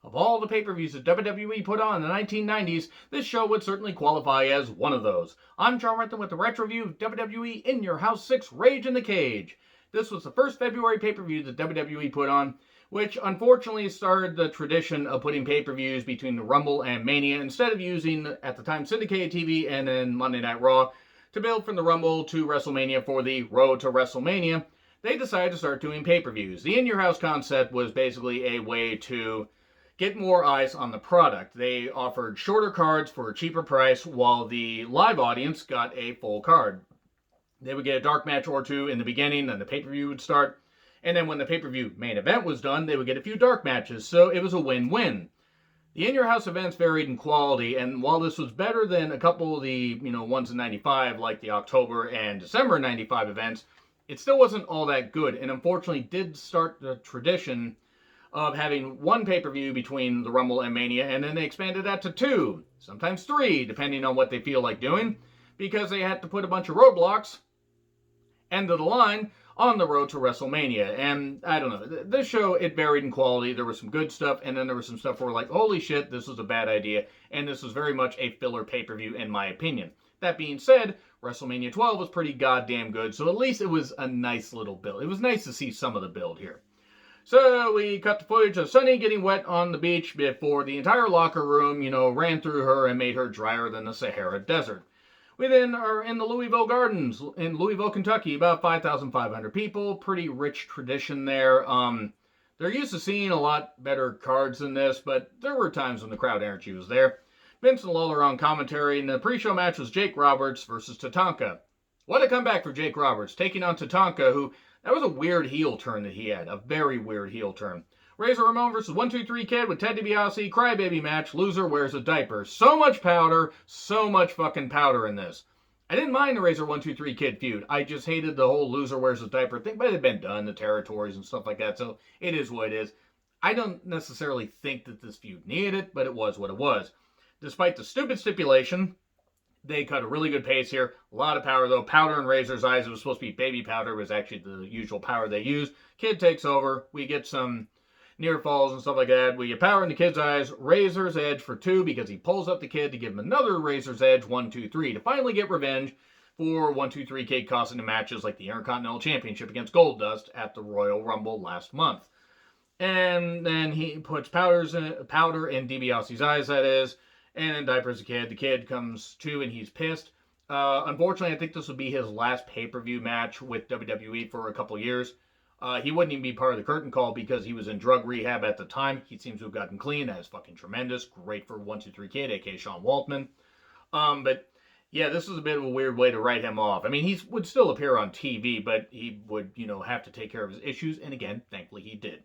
Of all the pay-per-views that WWE put on in the 1990s, this show would certainly qualify as one of those. I'm John Renton with the retro review of WWE In Your House 6 Rage in the Cage. This was the first February pay-per-view that WWE put on, which unfortunately started the tradition of putting pay-per-views between the Rumble and Mania instead of using, at the time, syndicated TV and then Monday Night Raw to build from the Rumble to WrestleMania for the Road to WrestleMania. They decided to start doing pay-per-views. The In Your House concept was basically a way to get more eyes on the product. They offered shorter cards for a cheaper price while the live audience got a full card. They would get a dark match or two in the beginning, then the pay-per-view would start. And then when the pay-per-view main event was done, they would get a few dark matches. So it was a win-win. The In Your House events varied in quality, and while this was better than a couple of the ones in 95, like the October and December 95 events, it still wasn't all that good, and unfortunately did start the tradition of having one pay-per-view between the Rumble and Mania, and then they expanded that to two, sometimes three, depending on what they feel like doing, because they had to put a bunch of roadblocks, end of the line, on the road to WrestleMania. And I don't know, this show, it varied in quality. There was some good stuff, and then there was some stuff where like, holy shit, this was a bad idea, and this was very much a filler pay-per-view in my opinion. That being said, WrestleMania 12 was pretty goddamn good, so at least it was a nice little build. It was nice to see some of the build here. So we cut the footage of Sunny getting wet on the beach before the entire locker room, ran through her and made her drier than the Sahara Desert. We then are in the Louisville Gardens in Louisville, Kentucky, about 5,500 people. Pretty rich tradition there. They're used to seeing a lot better cards than this, but there were times when the crowd energy was there. Vince and Lawler on commentary, and the pre-show match was Jake Roberts versus Tatanka. What a comeback for Jake Roberts, taking on Tatanka, who, that was a weird heel turn that he had, a very weird heel turn. Razor Ramon versus 1-2-3 Kid with Ted DiBiase, crybaby match, loser wears a diaper. So much powder, so much fucking powder in this. I didn't mind the Razor 1-2-3 Kid feud, I just hated the whole loser wears a diaper thing, but it had been done, the territories and stuff like that, so it is what it is. I don't necessarily think that this feud needed it, but it was what it was. Despite the stupid stipulation, they cut a really good pace here. A lot of power, though. Powder in Razor's eyes. It was supposed to be baby powder. It was actually the usual power they used. Kid takes over. We get some near falls and stuff like that. We get power in the Kid's eyes. Razor's edge for 2 because he pulls up the Kid to give him another Razor's edge, 1-2-3, to finally get revenge for 1-2-3 Kid costing him matches like the Intercontinental Championship against Goldust at the Royal Rumble last month. And then he puts powder in DiBiase's eyes, that is, and then diapers the Kid. The Kid comes to and he's pissed. Unfortunately, I think this will be his last pay-per-view match with WWE for a couple years. He wouldn't even be part of the curtain call because he was in drug rehab at the time. He seems to have gotten clean. That is fucking tremendous. Great for 1-2-3 Kid, aka Sean Waltman. But yeah, this is a bit of a weird way to write him off. I mean, he would still appear on TV, but he would, have to take care of his issues. And again, thankfully he did.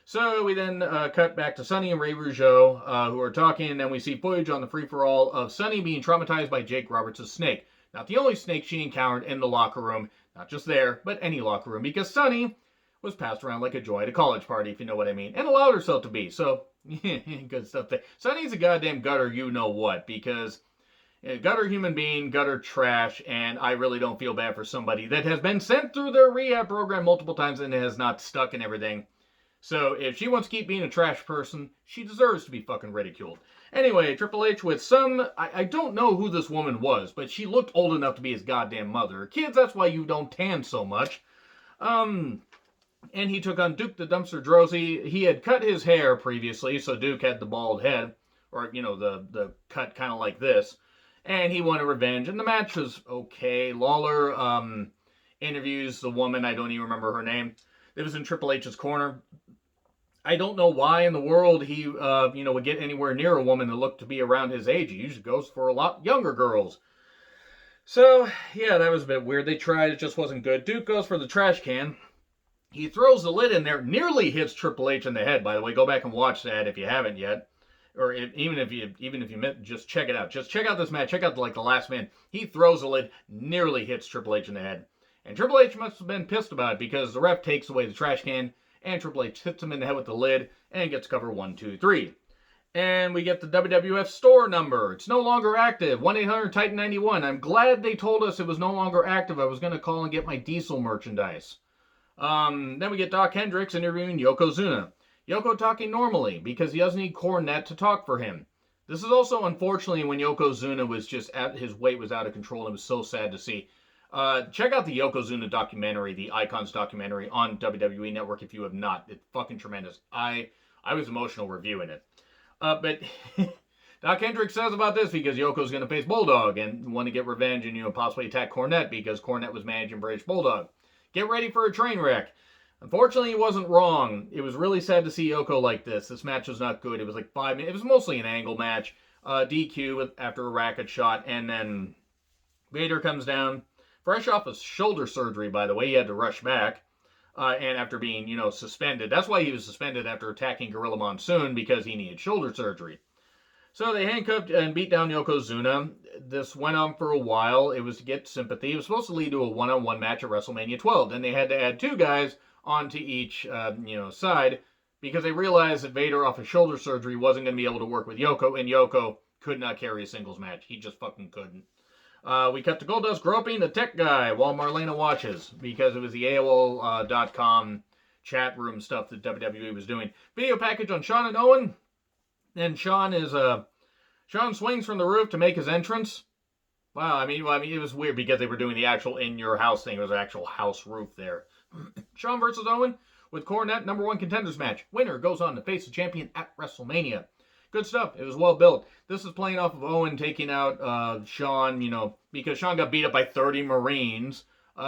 So we then cut back to Sunny and Ray Rougeau, who are talking, and then we see footage on the free-for-all of Sunny being traumatized by Jake Roberts' snake. Not the only snake she encountered in the locker room, not just there, but any locker room, because Sunny was passed around like a joy at a college party, if you know what I mean, and allowed herself to be, so good stuff there. Sunny's a goddamn gutter you-know-what, because gutter human being, gutter trash, and I really don't feel bad for somebody that has been sent through their rehab program multiple times and has not stuck and everything. So if she wants to keep being a trash person, she deserves to be fucking ridiculed. Anyway, Triple H with I don't know who this woman was, but she looked old enough to be his goddamn mother. Kids, that's why you don't tan so much. And he took on Duke the Dumpster Droese. He had cut his hair previously, so Duke had the bald head, or, the cut kind of like this. And he wanted revenge, and the match was okay. Lawler interviews the woman, I don't even remember her name. It was in Triple H's corner. I don't know why in the world he, would get anywhere near a woman that looked to be around his age. He usually goes for a lot younger girls. So, yeah, that was a bit weird. They tried, it just wasn't good. Duke goes for the trash can. He throws the lid in there, nearly hits Triple H in the head, by the way. Go back and watch that if you haven't yet. Or even if you meant, just check it out. Just check out this match. Check out, the last man. He throws the lid, nearly hits Triple H in the head. And Triple H must have been pissed about it because the ref takes away the trash can, and Triple H hits him in the head with the lid and gets cover 1, 2, 3. And we get the WWF store number. It's no longer active. 1-800-TITAN-91. I'm glad they told us it was no longer active. I was going to call and get my Diesel merchandise. Then we get Doc Hendricks interviewing Yokozuna. Yoko talking normally because he doesn't need Cornette to talk for him. This is also, unfortunately, when Yokozuna was just his weight was out of control, and it was so sad to see. Check out the Yokozuna documentary, the Icons documentary on WWE Network if you have not. It's fucking tremendous. I was emotional reviewing it. But Doc Hendricks says about this because Yoko's going to face Bulldog and want to get revenge and, possibly attack Cornette because Cornette was managing British Bulldog. Get ready for a train wreck. Unfortunately, he wasn't wrong. It was really sad to see Yoko like this. This match was not good. It was like 5 minutes. It was mostly an angle match. DQ after a racket shot, and then Vader comes down. Fresh off of shoulder surgery, by the way. He had to rush back. And after being, suspended. That's why he was suspended after attacking Gorilla Monsoon, because he needed shoulder surgery. So they handcuffed and beat down Yokozuna. This went on for a while. It was to get sympathy. It was supposed to lead to a one-on-one match at WrestleMania 12. Then they had to add 2 guys onto each, side, because they realized that Vader, off of shoulder surgery, wasn't going to be able to work with Yoko, and Yoko could not carry a singles match. He just fucking couldn't. We cut to Goldust groping the tech guy while Marlena watches, because it was the AOL.com chat room stuff that WWE was doing. Video package on Shawn and Owen. Then Shawn swings from the roof to make his entrance. Wow, I mean, it was weird because they were doing the actual in-your-house thing. There was an actual house roof there. Shawn versus Owen with Cornette, #1 contenders match. Winner goes on to face the champion at WrestleMania. Good stuff. It was well built. This is playing off of Owen taking out Shawn, because Shawn got beat up by 30 Marines.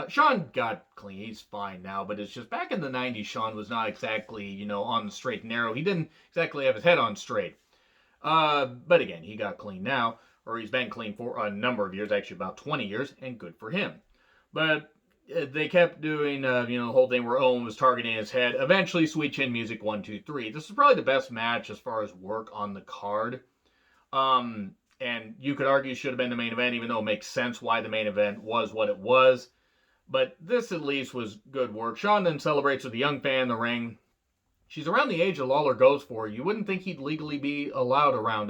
Shawn got clean. He's fine now, but it's just back in the 90s, Shawn was not exactly, on the straight and narrow. He didn't exactly have his head on straight. But again, he got clean now, or he's been clean for a number of years, actually about 20 years, and good for him. But they kept doing, the whole thing where Owen was targeting his head. Eventually, Sweet Chin Music 1, 2, 3. This is probably the best match as far as work on the card. And you could argue should have been the main event, even though it makes sense why the main event was what it was. But this at least was good work. Shawn then celebrates with a young fan in the ring. She's around the age that Lawler goes for. You wouldn't think he'd legally be allowed around,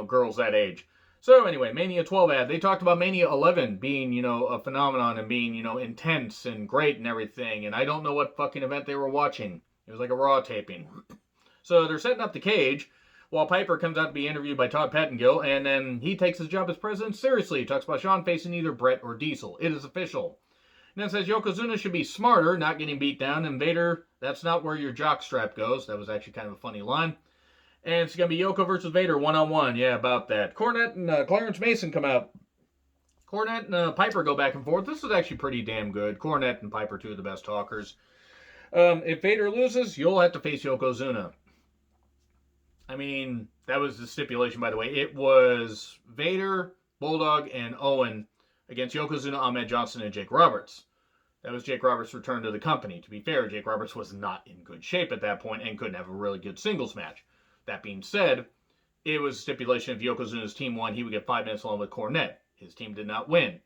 girls that age. So anyway, Mania 12 ad. They talked about Mania 11 being, a phenomenon and being, intense and great and everything. And I don't know what fucking event they were watching. It was like a Raw taping. So they're setting up the cage while Piper comes out to be interviewed by Todd Pettengill. And then he takes his job as president seriously. He talks about Shawn facing either Brett or Diesel. It is official. And then says Yokozuna should be smarter, not getting beat down. And Vader, that's not where your jockstrap goes. That was actually kind of a funny line. And it's going to be Yoko versus Vader one-on-one. Yeah, about that. Cornette and Clarence Mason come out. Cornette and Piper go back and forth. This is actually pretty damn good. Cornette and Piper, 2 of the best talkers. If Vader loses, you'll have to face Yokozuna. I mean, that was the stipulation, by the way. It was Vader, Bulldog, and Owen against Yokozuna, Ahmed Johnson, and Jake Roberts. That was Jake Roberts' return to the company. To be fair, Jake Roberts was not in good shape at that point and couldn't have a really good singles match. That being said, it was a stipulation if Yokozuna's team won, he would get 5 minutes along with Cornette. His team did not win.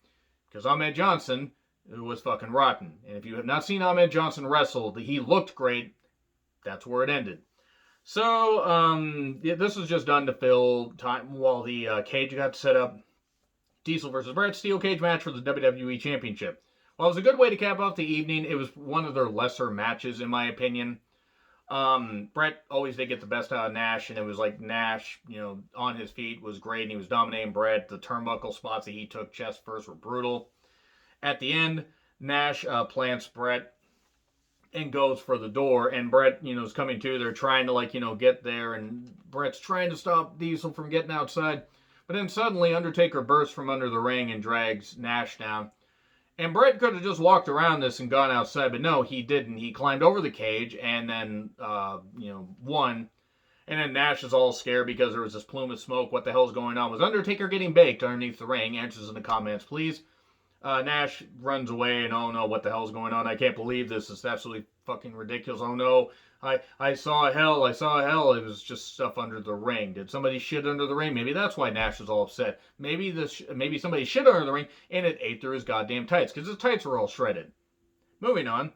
Because Ahmed Johnson was fucking rotten. And if you have not seen Ahmed Johnson wrestle, he looked great. That's where it ended. So, this was just done to fill time while the cage got set up. Diesel versus Brett, steel cage match for the WWE Championship. While it was a good way to cap off the evening, it was one of their lesser matches, in my opinion. Brett always did get the best out of Nash, and it was like Nash, on his feet was great, and he was dominating Brett. The turnbuckle spots that he took chest first were brutal. At the end, Nash plants Brett and goes for the door, and Brett, is coming to. They're trying to, get there, and Brett's trying to stop Diesel from getting outside. But then suddenly, Undertaker bursts from under the ring and drags Nash down. And Brett could have just walked around this and gone outside, but no, he didn't. He climbed over the cage and then, won. And then Nash is all scared because there was this plume of smoke. What the hell's going on? Was Undertaker getting baked underneath the ring? Answers in the comments, please. Nash runs away and, oh no, what the hell's going on? I can't believe this. It's absolutely fucking ridiculous. Oh no, I saw hell. I saw hell. It was just stuff under the ring. Did somebody shit under the ring? Maybe that's why Nash was all upset. Maybe somebody shit under the ring and it ate through his goddamn tights because his tights were all shredded. Moving on.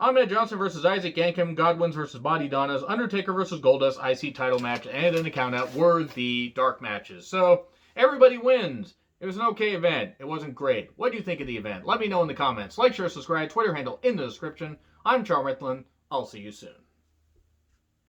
Ahmed Johnson versus Isaac Yankem, Godwins versus Body Donnas, Undertaker versus Goldust, IC title match, and in the countout were the dark matches. So, everybody wins. It was an okay event. It wasn't great. What do you think of the event? Let me know in the comments. Like, share, subscribe, Twitter handle in the description. I'm Charm Ritlin. I'll see you soon.